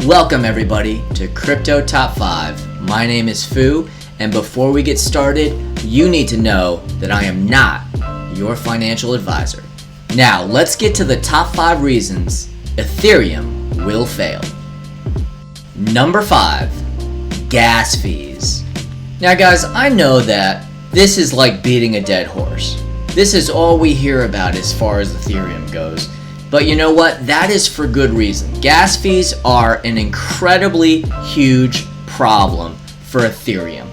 Welcome everybody to Crypto Top 5. My name is Fu, and before we get started, you need to know that I am not your financial advisor. Now, let's get to the top 5 reasons Ethereum will fail. Number 5, gas fees. Now guys, I know that this is like beating a dead horse. This is all we hear about as far as Ethereum goes. But you know what? That is for good reason. Gas fees are an incredibly huge problem for Ethereum.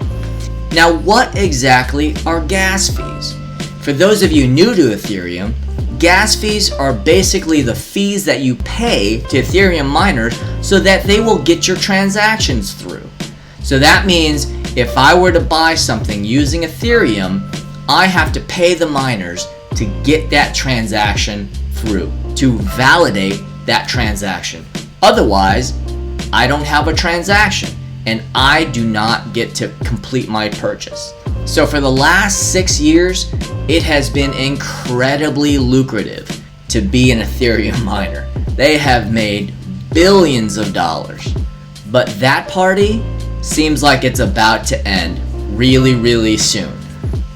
Now, what exactly are gas fees? For those of you new to Ethereum, gas fees are basically the fees that you pay to Ethereum miners so that they will get your transactions through. So that means if I were to buy something using Ethereum, I have to pay the miners to get that transaction through, to validate that transaction. Otherwise, I don't have a transaction and I do not get to complete my purchase. So for the last 6 years, it has been incredibly lucrative to be an Ethereum miner. They have made billions of dollars. But that party seems like it's about to end really soon.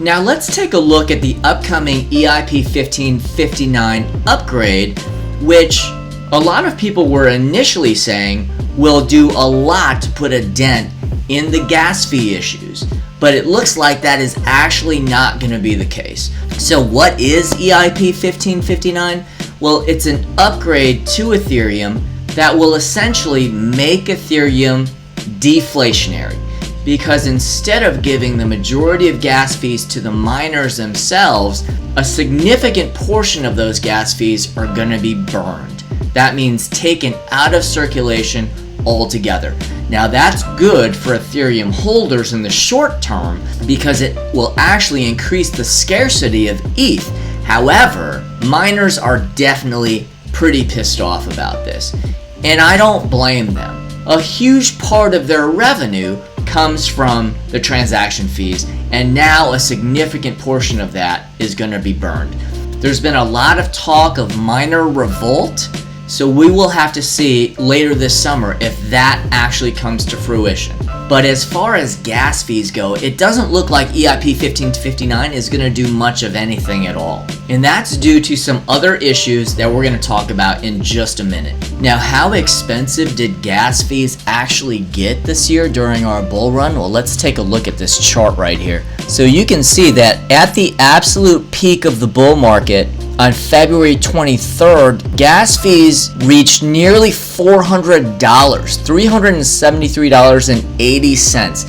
Now let's take a look at the upcoming EIP 1559 upgrade, which a lot of people were initially saying will do a lot to put a dent in the gas fee issues. But it looks like that is actually not going to be the case. So what is EIP 1559? Well, it's an upgrade to Ethereum that will essentially make Ethereum deflationary. Because instead of giving the majority of gas fees to the miners themselves, a significant portion of those gas fees are going to be burned. That means taken out of circulation altogether. Now that's good for Ethereum holders in the short term because it will actually increase the scarcity of ETH. However, miners are definitely pretty pissed off about this, and I don't blame them. A huge part of their revenue comes from the transaction fees, and now a significant portion of that is going to be burned. There's been a lot of talk of miner revolt, so we will have to see later this summer if that actually comes to fruition. But as far as gas fees go, it doesn't look like EIP 1559 is going to do much of anything at all. And that's due to some other issues that we're going to talk about in just a minute. Now, how expensive did gas fees actually get this year during our bull run? Well, let's take a look at this chart right here. So you can see that at the absolute peak of the bull market, on February 23rd, gas fees reached nearly $400, $373.80.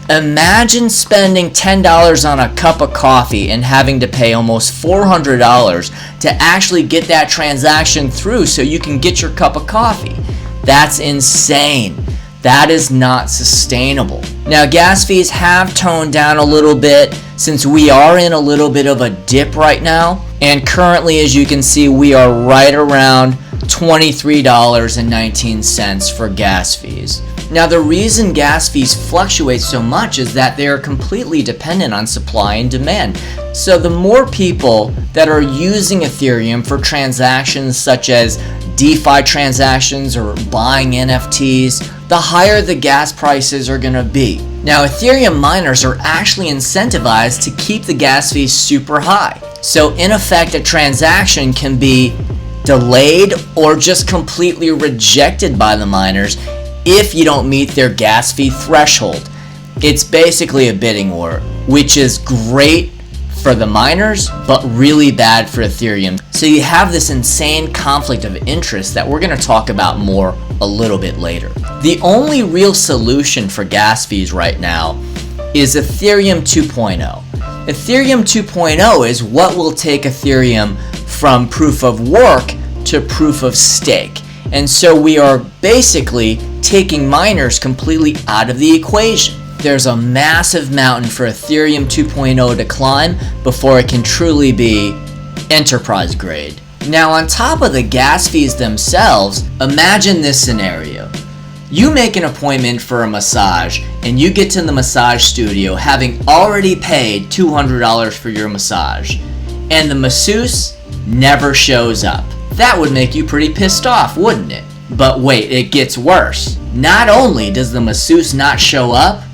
Imagine spending $10 on a cup of coffee and having to pay almost $400 to actually get that transaction through so you can get your cup of coffee. That's insane. That is not sustainable. Now, gas fees have toned down a little bit since we are in a little bit of a dip right now. And currently, as you can see, we are right around $23.19 for gas fees. Now, the reason gas fees fluctuate so much is that they are completely dependent on supply and demand. So the more people that are using Ethereum for transactions such as DeFi transactions or buying NFTs, the higher the gas prices are going to be. Now, Ethereum miners are actually incentivized to keep the gas fees super high. So in effect, a transaction can be delayed or just completely rejected by the miners if you don't meet their gas fee threshold. It's basically a bidding war, which is great for the miners, but really bad for Ethereum. So you have this insane conflict of interest that we're going to talk about more a little bit later. The only real solution for gas fees right now is Ethereum 2.0. Ethereum 2.0 is what will take Ethereum from proof of work to proof of stake. And so we are basically taking miners completely out of the equation. There's a massive mountain for Ethereum 2.0 to climb before it can truly be enterprise grade. Now, on top of the gas fees themselves, imagine this scenario. You make an appointment for a massage and you get to the massage studio having already paid $200 for your massage, and the masseuse never shows up. That would make you pretty pissed off, wouldn't it? But wait, it gets worse. Not only does the masseuse not show up,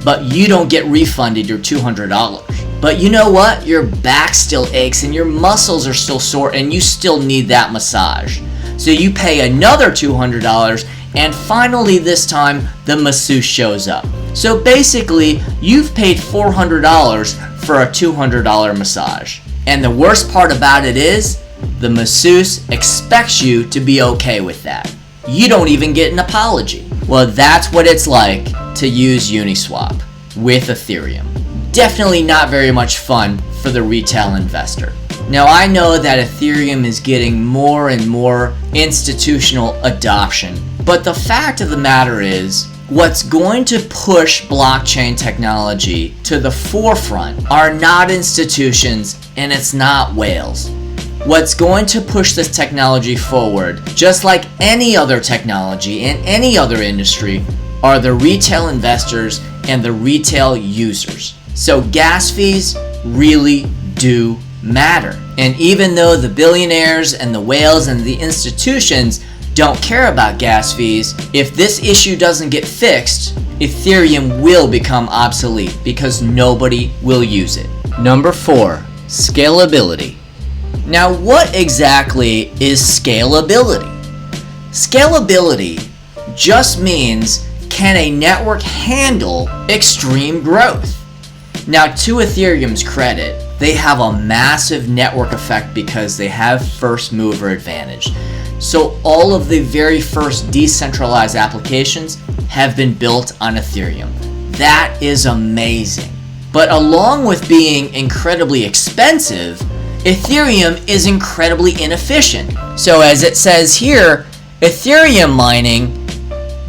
but you don't get refunded your $200. But you know what? Your back still aches and your muscles are still sore and you still need that massage. So you pay another $200 and finally this time the masseuse shows up. So basically you've paid $400 for a $200 massage. And the worst part about it is the masseuse expects you to be okay with that. You don't even get an apology. Well, that's what it's like to use Uniswap with Ethereum. Definitely not very much fun for the retail investor. Now, I know that Ethereum is getting more and more institutional adoption, but the fact of the matter is, what's going to push blockchain technology to the forefront are not institutions and it's not whales. What's going to push this technology forward, just like any other technology in any other industry, are the retail investors and the retail users. So gas fees really do matter. And even though the billionaires and the whales and the institutions don't care about gas fees, if this issue doesn't get fixed, Ethereum will become obsolete because nobody will use it. Number 4, scalability. Now, what exactly is scalability? Scalability just means, can a network handle extreme growth? Now, to Ethereum's credit, they have a massive network effect because they have first mover advantage. So all of the very first decentralized applications have been built on Ethereum. That is amazing. But along with being incredibly expensive, Ethereum is incredibly inefficient. So as it says here, Ethereum mining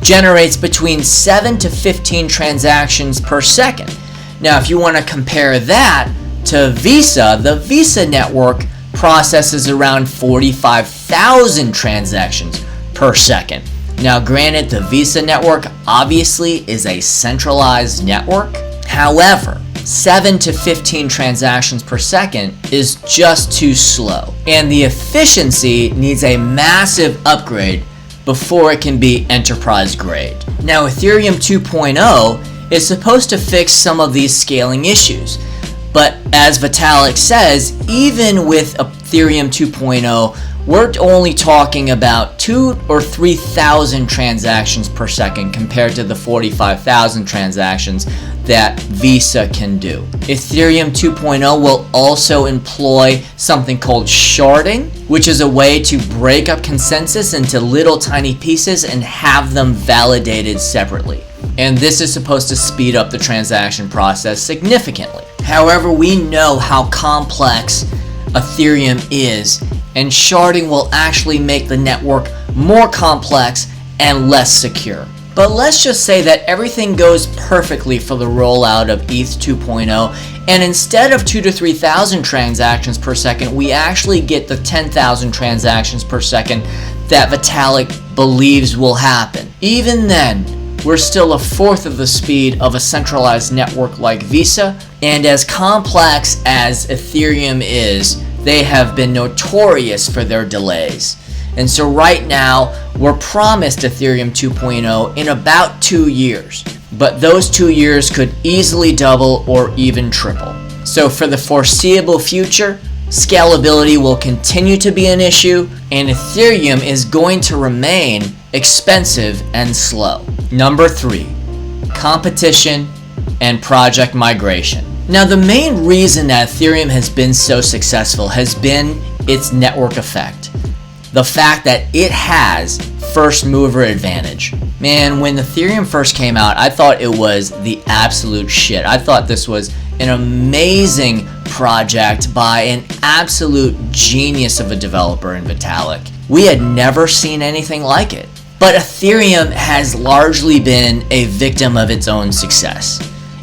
generates between 7 to 15 transactions per second. Now, if you want to compare that to Visa, the Visa network processes around 45,000 transactions per second. Now, granted, the Visa network obviously is a centralized network. However, 7 to 15 transactions per second is just too slow, and the efficiency needs a massive upgrade before it can be enterprise grade. Now, Ethereum 2.0 is supposed to fix some of these scaling issues, but as Vitalik says, even with Ethereum 2.0, we're only talking about 2,000 or 3,000 transactions per second compared to the 45,000 transactions that Visa can do. Ethereum 2.0 will also employ something called sharding, which is a way to break up consensus into little tiny pieces and have them validated separately. And this is supposed to speed up the transaction process significantly. However, we know how complex Ethereum is, and sharding will actually make the network more complex and less secure. But let's just say that everything goes perfectly for the rollout of ETH 2.0, and instead of 2,000 to 3,000 transactions per second, we actually get the 10,000 transactions per second that Vitalik believes will happen. Even then, we're still a fourth of the speed of a centralized network like Visa, and as complex as Ethereum is, they have been notorious for their delays. And so right now, we're promised Ethereum 2.0 in about 2 years, but those 2 years could easily double or even triple. So for the foreseeable future, scalability will continue to be an issue, and Ethereum is going to remain expensive and slow. Number 3, competition and project migration. Now, the main reason that Ethereum has been so successful has been its network effect. The fact that it has first mover advantage. Man, when Ethereum first came out, I thought it was the absolute shit. I thought this was an amazing project by an absolute genius of a developer in Vitalik. We had never seen anything like it. But Ethereum has largely been a victim of its own success,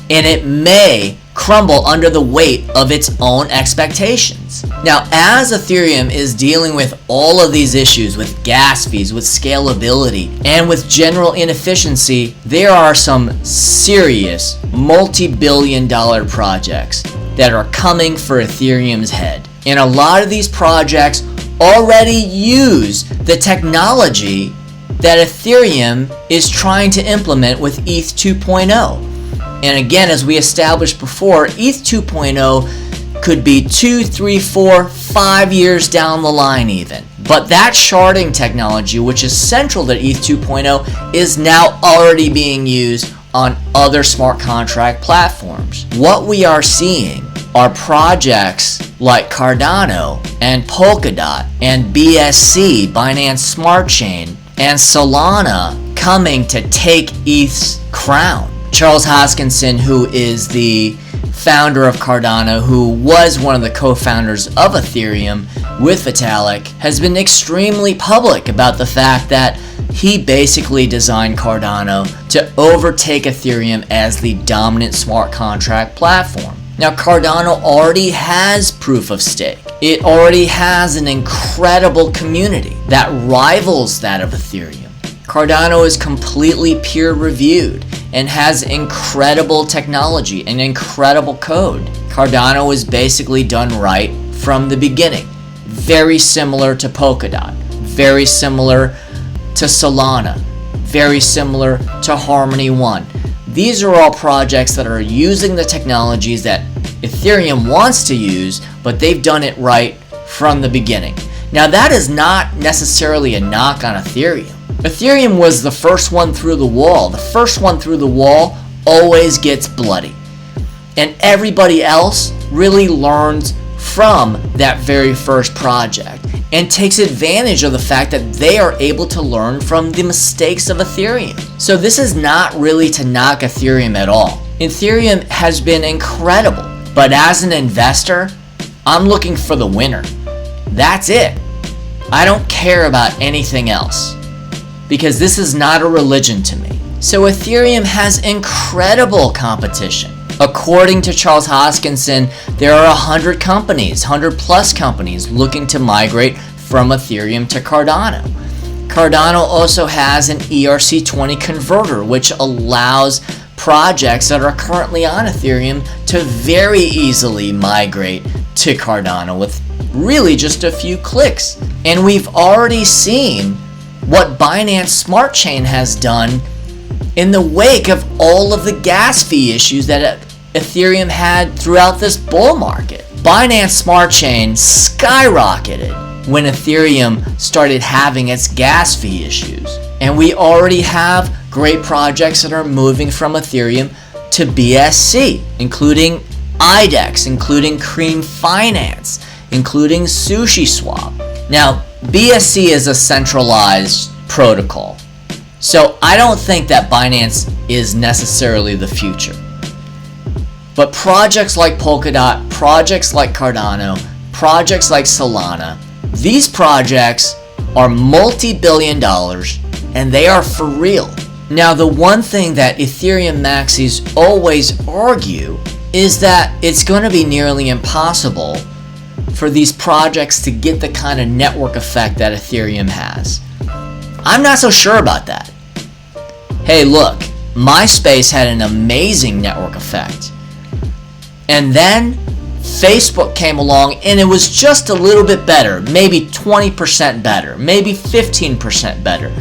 and it may crumble under the weight of its own expectations. Now, as Ethereum is dealing with all of these issues with gas fees, with scalability, and with general inefficiency, there are some serious multi-billion-dollar projects that are coming for Ethereum's head. And a lot of these projects already use the technology that Ethereum is trying to implement with ETH 2.0. And again, as we established before, ETH 2.0 could be 2, 3, 4, 5 years down the line even. But that sharding technology, which is central to ETH 2.0, is now already being used on other smart contract platforms. What we are seeing are projects like Cardano and Polkadot and BSC, Binance Smart Chain, and Solana coming to take ETH's crown. Charles Hoskinson, who is the founder of Cardano, who was one of the co-founders of Ethereum with Vitalik, has been extremely public about the fact that he basically designed Cardano to overtake Ethereum as the dominant smart contract platform. Now, Cardano already has proof of stake. It already has an incredible community that rivals that of Ethereum. Cardano is completely peer-reviewed and has incredible technology and incredible code. Cardano is basically done right from the beginning. Very similar to Polkadot, very similar to Solana, very similar to Harmony One. These are all projects that are using the technologies that Ethereum wants to use, but they've done it right from the beginning. Now, that is not necessarily a knock on Ethereum. Ethereum was the first one through the wall. The first one through the wall always gets bloody. And everybody else really learns from that very first project and takes advantage of the fact that they are able to learn from the mistakes of Ethereum. So this is not really to knock Ethereum at all. Ethereum has been incredible, but as an investor, I'm looking for the winner. That's it. I don't care about anything else, because this is not a religion to me. So Ethereum has incredible competition. According to Charles Hoskinson, there are 100 companies, 100 plus companies looking to migrate from Ethereum to Cardano. Cardano also has an ERC20 converter, which allows projects that are currently on Ethereum to very easily migrate to Cardano with really just a few clicks. And we've already seen what Binance Smart Chain has done in the wake of all of the gas fee issues that Ethereum had throughout this bull market. Binance Smart Chain skyrocketed when Ethereum started having its gas fee issues. And we already have great projects that are moving from Ethereum to BSC, including IDEX, including Cream Finance, including SushiSwap. Now, BSC is a centralized protocol, so I don't think that Binance is necessarily the future. But projects like Polkadot, projects like Cardano, projects like Solana, these projects are multi-billion dollars and they are for real. Now, the one thing that Ethereum maxis always argue is that it's going to be nearly impossible for these projects to get the kind of network effect that Ethereum has. I'm not so sure about that. Hey, look, MySpace had an amazing network effect. And then Facebook came along and it was just a little bit better, maybe 20% better, maybe 15% better.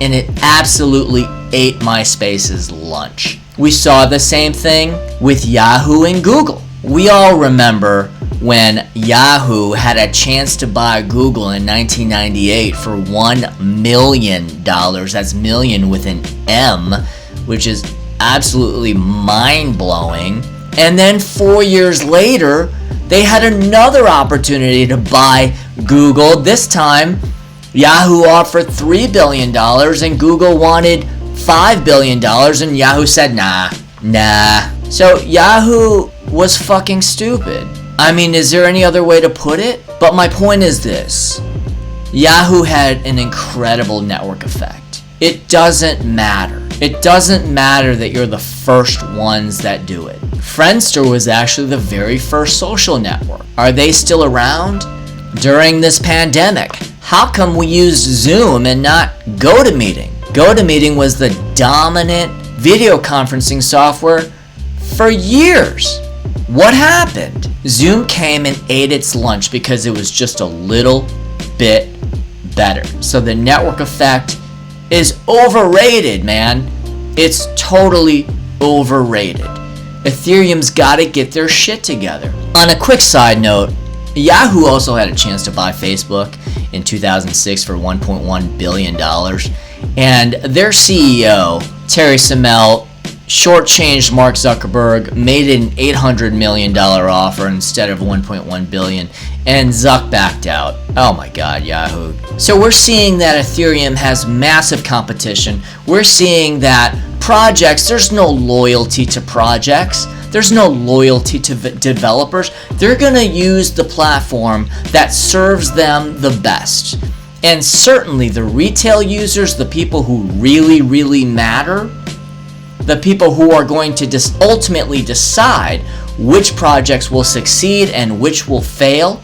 And it absolutely ate MySpace's lunch. We saw the same thing with Yahoo and Google. We all remember when Yahoo had a chance to buy Google in 1998 for $1 million. That's million with an M, which is absolutely mind-blowing. And then 4 years later, they had another opportunity to buy Google. This time, Yahoo offered $3 billion and Google wanted $5 billion, and Yahoo said, nah. So Yahoo was fucking stupid. I mean, is there any other way to put it? But my point is this. Yahoo had an incredible network effect. It doesn't matter. It doesn't matter that you're the first ones that do it. Friendster was actually the very first social network. Are they still around? During this pandemic, how come we used Zoom and not GoToMeeting? GoToMeeting was the dominant video conferencing software for years. What happened? Zoom came and ate its lunch because it was just a little bit better. So the network effect is overrated, man. It's totally overrated. Ethereum's got to get their shit together. On a quick side note, Yahoo also had a chance to buy Facebook in 2006 for $1.1 billion. And their CEO, Terry Semel, shortchanged Mark Zuckerberg, made it an $800 million offer instead of $1.1 billion, and Zuck backed out. Oh my God, Yahoo. So we're seeing that Ethereum has massive competition. We're seeing that projects, there's no loyalty to projects. There's no loyalty to developers. They're going to use the platform that serves them the best. And certainly the retail users, the people who really matter, the people who are going to ultimately decide which projects will succeed and which will fail,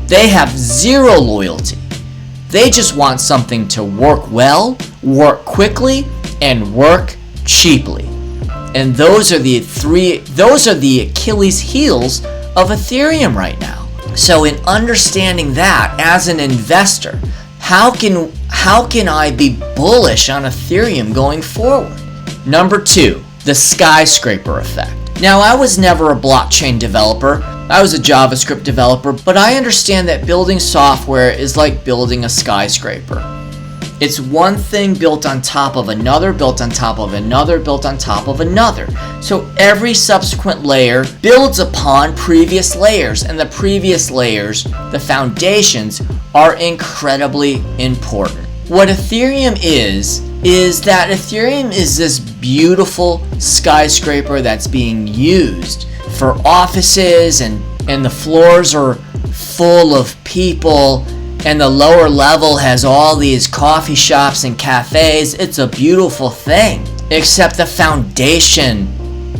they have zero loyalty. They just want something to work well, work quickly, and work cheaply. And those are the Achilles heels of Ethereum right now. So in understanding that as an investor, how can I be bullish on Ethereum going forward? Number 2, the skyscraper effect. Now, I was never a blockchain developer. I was a JavaScript developer, but I understand that building software is like building a skyscraper. It's one thing built on top of another, built on top of another, built on top of another. So every subsequent layer builds upon previous layers, and the previous layers, the foundations, are incredibly important. What Ethereum is that Ethereum is this beautiful skyscraper that's being used for offices, and the floors are full of people, and the lower level has all these coffee shops and cafes. It's a beautiful thing, except the foundation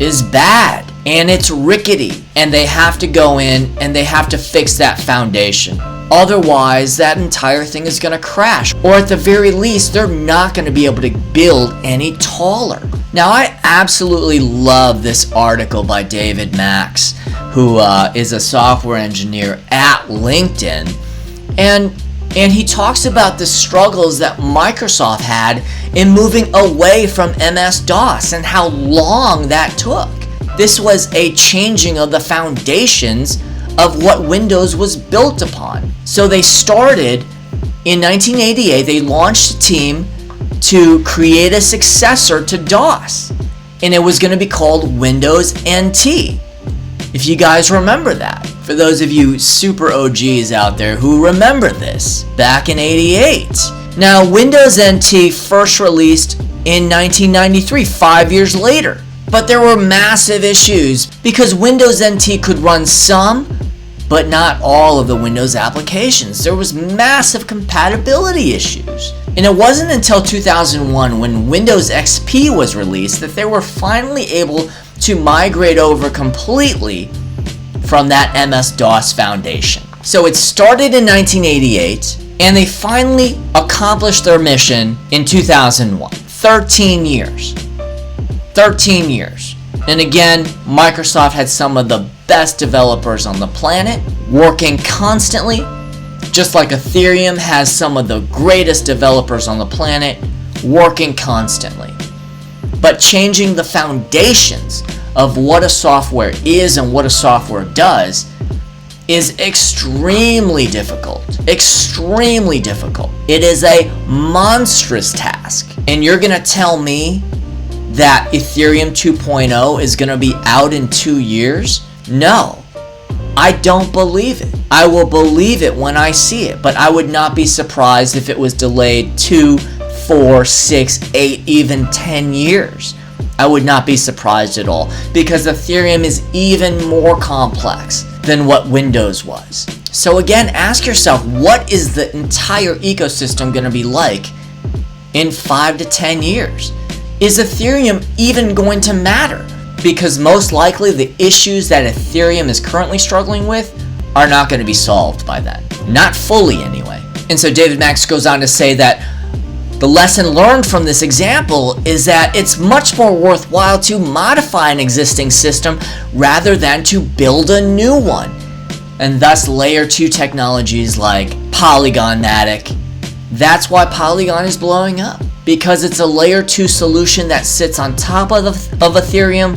is bad and it's rickety, and they have to go in and they have to fix that foundation. Otherwise, that entire thing is going to crash, or at the very least, they're not going to be able to build any taller. Now, I absolutely love this article by David Max, who is a software engineer at LinkedIn. And he talks about the struggles that Microsoft had in moving away from MS-DOS and how long that took. This was a changing of the foundations of what Windows was built upon. So they started in 1988, they launched a team to create a successor to DOS. And it was going to be called Windows NT. If you guys remember that. For those of you super OGs out there who remember this, back in '88. Now, Windows NT first released in 1993, 5 years later. But there were massive issues because Windows NT could run some, but not all of the Windows applications. There was massive compatibility issues. And it wasn't until 2001 when Windows XP was released that they were finally able to migrate over completely from that MS-DOS foundation. So it started in 1988, and they finally accomplished their mission in 2001. 13 years. 13 years. And again, Microsoft had some of the best developers on the planet, working constantly, just like Ethereum has some of the greatest developers on the planet, working constantly. But changing the foundations of what a software is and what a software does is extremely difficult. Extremely difficult. It is a monstrous task. And you're going to tell me that Ethereum 2.0 is going to be out in 2 years? No. I don't believe it. I will believe it when I see it, but I would not be surprised if it was delayed 2, 4, 6, 8, even 10 years. I would not be surprised at all, because Ethereum is even more complex than what Windows was. So again, ask yourself, what is the entire ecosystem going to be like in 5 to 10 years? Is Ethereum even going to matter? Because most likely the issues that Ethereum is currently struggling with are not going to be solved by then. Not fully anyway. And so David Max goes on to say that the lesson learned from this example is that it's much more worthwhile to modify an existing system rather than to build a new one. And thus layer 2 technologies like Polygon Matic That's why Polygon is blowing up, because it's a layer 2 solution that sits on top of Ethereum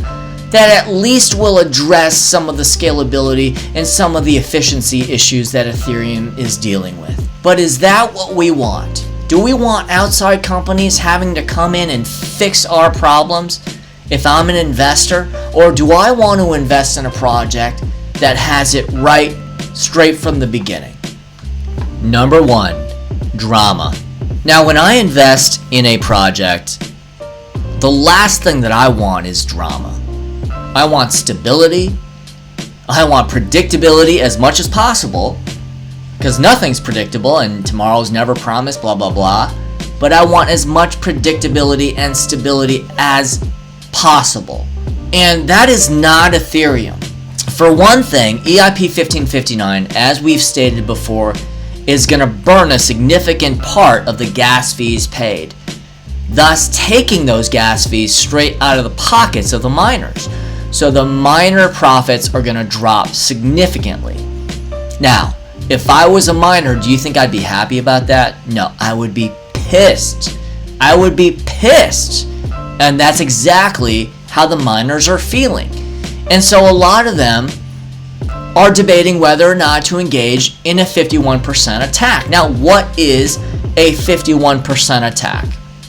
that at least will address some of the scalability and some of the efficiency issues that Ethereum is dealing with. But is that what we want? Do we want outside companies having to come in and fix our problems if I'm an investor? Or do I want to invest in a project that has it right straight from the beginning? Number 1, drama. Now, when I invest in a project, the last thing that I want is drama. I want stability. I want predictability as much as possible, because nothing's predictable and tomorrow's never promised, blah, blah, blah. But I want as much predictability and stability as possible. And that is not Ethereum. For one thing, EIP 1559, as we've stated before, is going to burn a significant part of the gas fees paid, thus taking those gas fees straight out of the pockets of the miners. So the miner profits are going to drop significantly. Now, if I was a miner, do you think I'd be happy about that? No, I would be pissed. I would be pissed. And that's exactly how the miners are feeling. And so a lot of them are debating whether or not to engage in a 51% attack. Now, what is a 51% attack?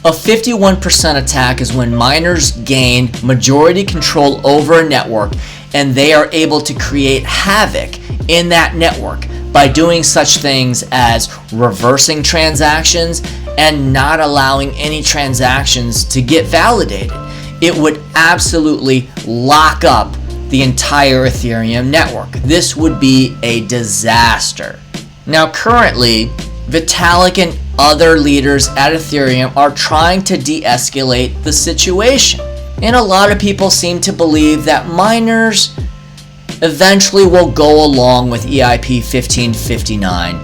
A 51% attack is when miners gain majority control over a network and they are able to create havoc in that network by doing such things as reversing transactions and not allowing any transactions to get validated. It would absolutely lock up the entire Ethereum network. This would be a disaster. Now, currently, Vitalik and other leaders at Ethereum are trying to de-escalate the situation. And a lot of people seem to believe that miners eventually will go along with EIP 1559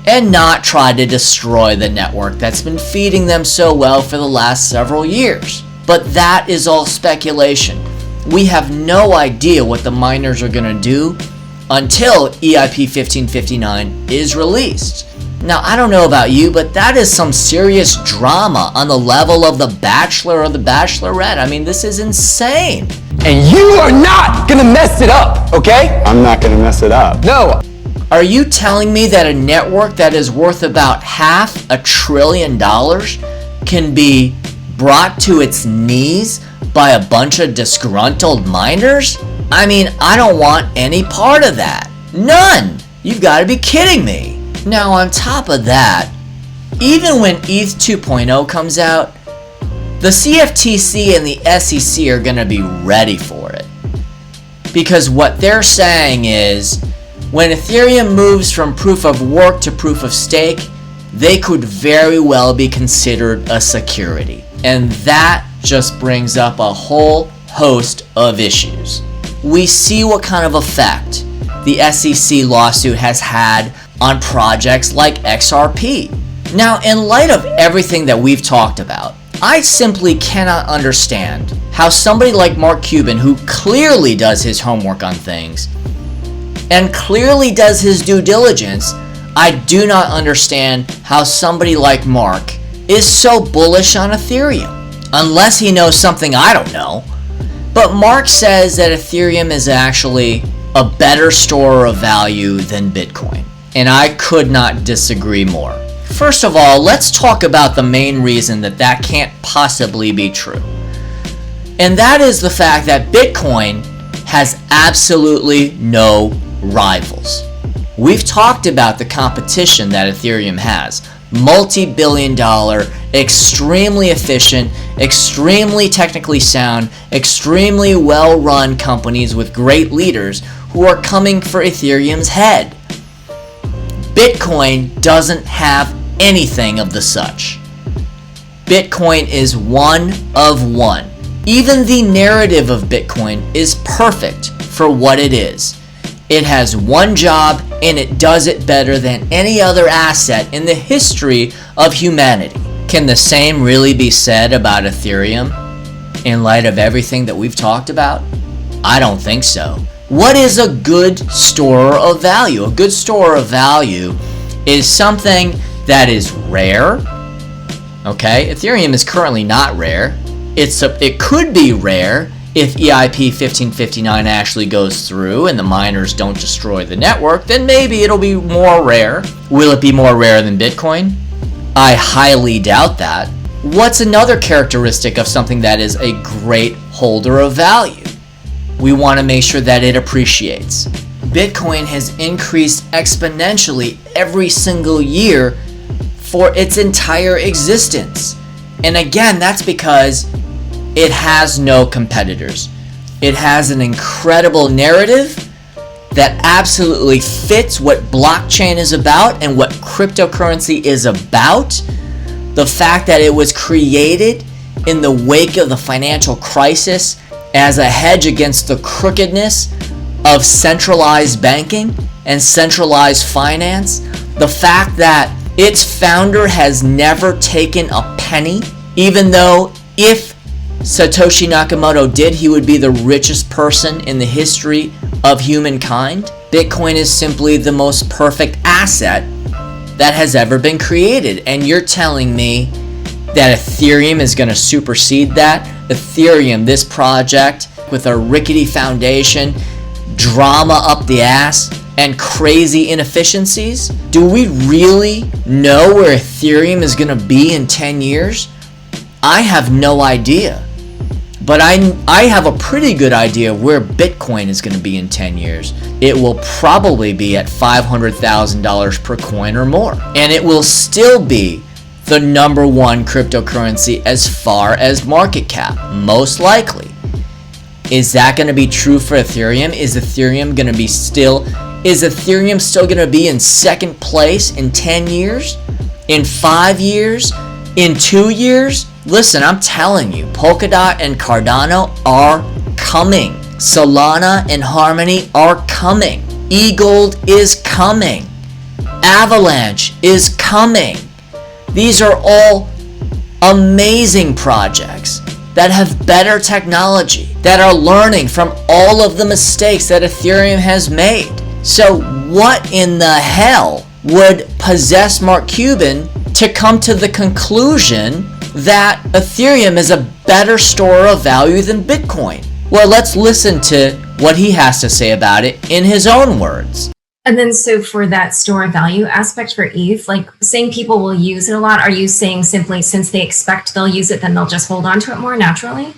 and not try to destroy the network that's been feeding them so well for the last several years. But that is all speculation. We have no idea what the miners are going to do until EIP 1559 is released. Now, I don't know about you, but that is some serious drama on the level of The Bachelor or The Bachelorette. I mean, this is insane. And you are not gonna mess it up, okay? I'm not gonna mess it up. No. Are you telling me that a network that is worth about $500 billion can be brought to its knees by a bunch of disgruntled miners? I mean, I don't want any part of that. None. You've got to be kidding me. Now, on top of that, even when ETH 2.0 comes out, the CFTC and the SEC are going to be ready for it. Because what they're saying is, when Ethereum moves from proof of work to proof of stake, they could very well be considered a security. And that just brings up a whole host of issues. We see what kind of effect the SEC lawsuit has had on projects like XRP. Now, in light of everything that we've talked about, I simply cannot understand how somebody like Mark Cuban, who clearly does his homework on things and clearly does his due diligence, I do not understand how somebody like Mark is so bullish on Ethereum. Unless he knows something I don't know. But Mark says that Ethereum is actually a better store of value than Bitcoin. And I could not disagree more. First of all, let's talk about the main reason that that can't possibly be true. And that is the fact that Bitcoin has absolutely no rivals. We've talked about the competition that Ethereum has. Multi-billion-dollar, extremely efficient, extremely technically sound, extremely well-run companies with great leaders who are coming for Ethereum's head. Bitcoin doesn't have anything of the such. Bitcoin is one of one. Even the narrative of Bitcoin is perfect for what it is. It has one job and it does it better than any other asset in the history of humanity. Can the same really be said about Ethereum in light of everything that we've talked about? I don't think so. What is a good store of value? A good store of value is something that is rare. Okay, Ethereum is currently not rare. It could be rare if EIP 1559 actually goes through and the miners don't destroy the network, then maybe it'll be more rare. Will it be more rare than Bitcoin? I highly doubt that. What's another characteristic of something that is a great holder of value? We want to make sure that it appreciates. Bitcoin has increased exponentially every single year for its entire existence. And again, that's because it has no competitors. It has an incredible narrative that absolutely fits what blockchain is about and what cryptocurrency is about. The fact that it was created in the wake of the financial crisis as a hedge against the crookedness of centralized banking and centralized finance. The fact that its founder has never taken a penny, even though if Satoshi Nakamoto did, he would be the richest person in the history of humankind. Bitcoin is simply the most perfect asset that has ever been created. And you're telling me that Ethereum is going to supersede that? Ethereum, this project with a rickety foundation, drama up the ass, and crazy inefficiencies? Do we really know where Ethereum is going to be in 10 years? I have no idea. But I have a pretty good idea of where Bitcoin is going to be in 10 years. It will probably be at $500,000 per coin or more. And it will still be the number one cryptocurrency as far as market cap, most likely. Is that going to be true for Ethereum? Is Ethereum still going to be in second place in 10 years? In 5 years? In 2 years? Listen, I'm telling you, Polkadot and Cardano are coming. Solana and Harmony are coming. eGold is coming. Avalanche is coming. These are all amazing projects that have better technology, that are learning from all of the mistakes that Ethereum has made. So what in the hell would possess Mark Cuban to come to the conclusion that Ethereum is a better store of value than Bitcoin? Well, let's listen to what he has to say about it in his own words. And then so for that store of value aspect for ETH, like saying people will use it a lot, are you saying simply since they expect they'll use it, then they'll just hold on to it more naturally?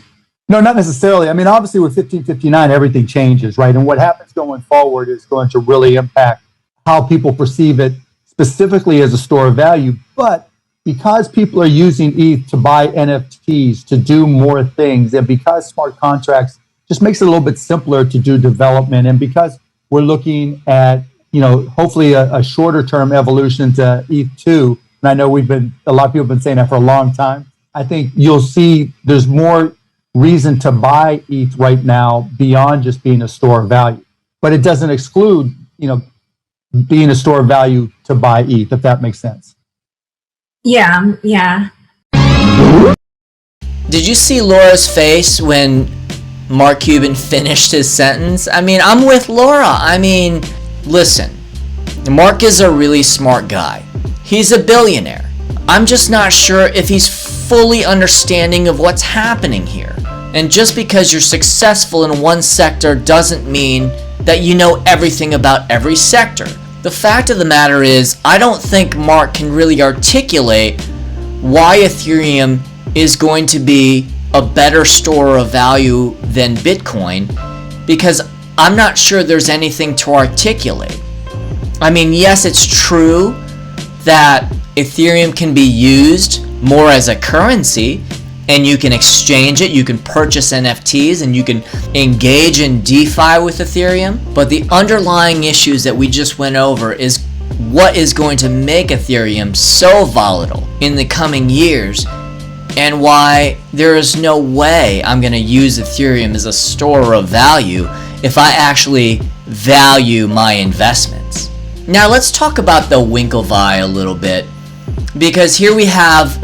No, not necessarily. I mean, obviously with 1559, everything changes, right? And what happens going forward is going to really impact how people perceive it specifically as a store of value. But because people are using ETH to buy NFTs, to do more things, and because smart contracts just makes it a little bit simpler to do development, and because we're looking at, hopefully a shorter term evolution to ETH2, and I know a lot of people have been saying that for a long time, I think you'll see there's more reason to buy ETH right now beyond just being a store of value. But it doesn't exclude, being a store of value to buy ETH, if that makes sense. Yeah. Did you see Laura's face when Mark Cuban finished his sentence? I mean, I'm with Laura. I mean, listen, Mark is a really smart guy. He's a billionaire. I'm just not sure if he's fully understanding of what's happening here. And just because you're successful in one sector doesn't mean that you know everything about every sector. The fact of the matter is, I don't think Mark can really articulate why Ethereum is going to be a better store of value than Bitcoin, because I'm not sure there's anything to articulate. I mean, yes, it's true that Ethereum can be used more as a currency, and you can exchange it, you can purchase NFTs, and you can engage in DeFi with Ethereum. But the underlying issues that we just went over is what is going to make Ethereum so volatile in the coming years, and why there is no way I'm going to use Ethereum as a store of value if I actually value my investments. Now let's talk about the Winklevii a little bit, because here we have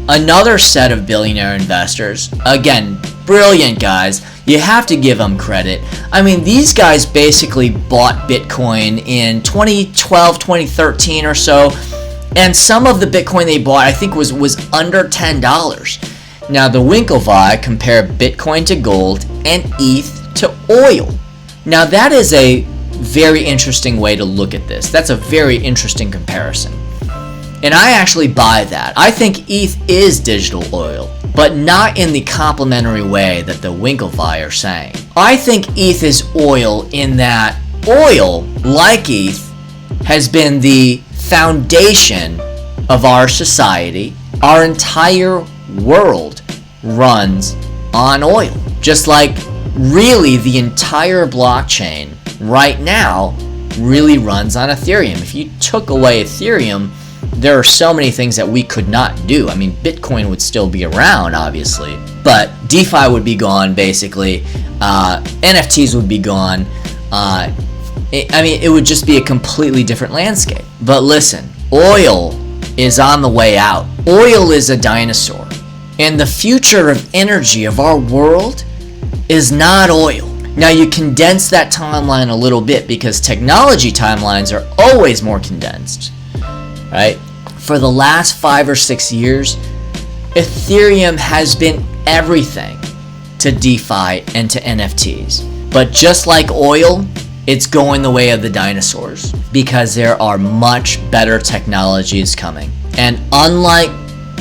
another set of billionaire investors. Again, brilliant guys. You have to give them credit. I mean, these guys basically bought Bitcoin in 2012, 2013 or so, And some of the Bitcoin they bought, I think, was under $10. Now, the Winklevii compare Bitcoin to gold and ETH to oil. Now, that is a very interesting way to look at this. That's a very interesting comparison. And I actually buy that. I think ETH is digital oil, but not in the complementary way that the Winklevii are saying. I think ETH is oil in that oil, like ETH, has been the foundation of our society. Our entire world runs on oil. Just like really the entire blockchain right now really runs on Ethereum. If you took away Ethereum, there are so many things that we could not do. I mean, Bitcoin would still be around, obviously, but DeFi would be gone, basically. NFTs would be gone. It would just be a completely different landscape. But listen, oil is on the way out. Oil is a dinosaur. And the future of energy of our world is not oil. Now, you condense that timeline a little bit because technology timelines are always more condensed, right? For the last 5 or 6 years, Ethereum has been everything to DeFi and to NFTs. But just like oil, it's going the way of the dinosaurs because there are much better technologies coming. And unlike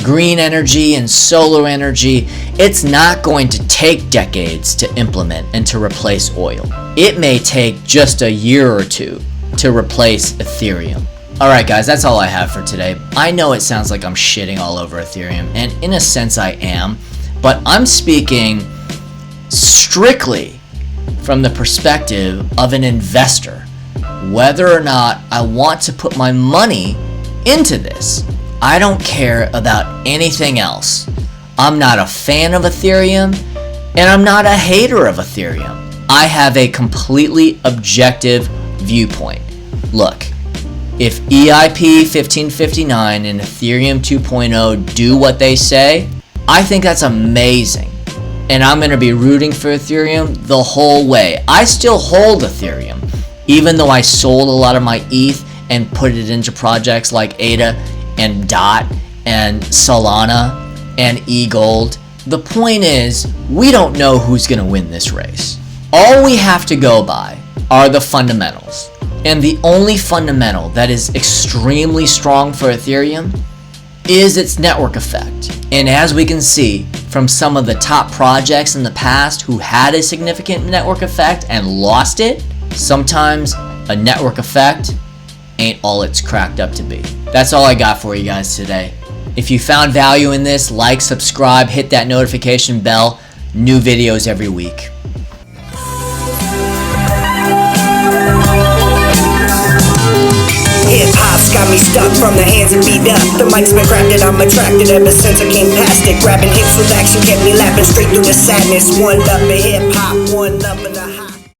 green energy and solar energy, it's not going to take decades to implement and to replace oil. It may take just a year or two to replace Ethereum. Alright guys, that's all I have for today. I know it sounds like I'm shitting all over Ethereum, and in a sense I am, but I'm speaking strictly from the perspective of an investor, whether or not I want to put my money into this. I don't care about anything else. I'm not a fan of Ethereum, and I'm not a hater of Ethereum. I have a completely objective viewpoint. Look, if EIP 1559 and Ethereum 2.0 do what they say, I think that's amazing. And I'm going to be rooting for Ethereum the whole way. I still hold Ethereum, even though I sold a lot of my ETH and put it into projects like ADA and DOT and Solana and eGold. The point is, we don't know who's going to win this race. All we have to go by are the fundamentals. And the only fundamental that is extremely strong for Ethereum is its network effect. And as we can see from some of the top projects in the past who had a significant network effect and lost it, sometimes a network effect ain't all it's cracked up to be. That's all I got for you guys today. If you found value in this, like, subscribe, hit that notification bell. New videos every week. Hip-hop's got me stuck from the hands and beat up. The mic's been crafted, I'm attracted ever since I came past it. Grabbing hips with action kept me laughing straight through the sadness. One love in hip-hop, one love in the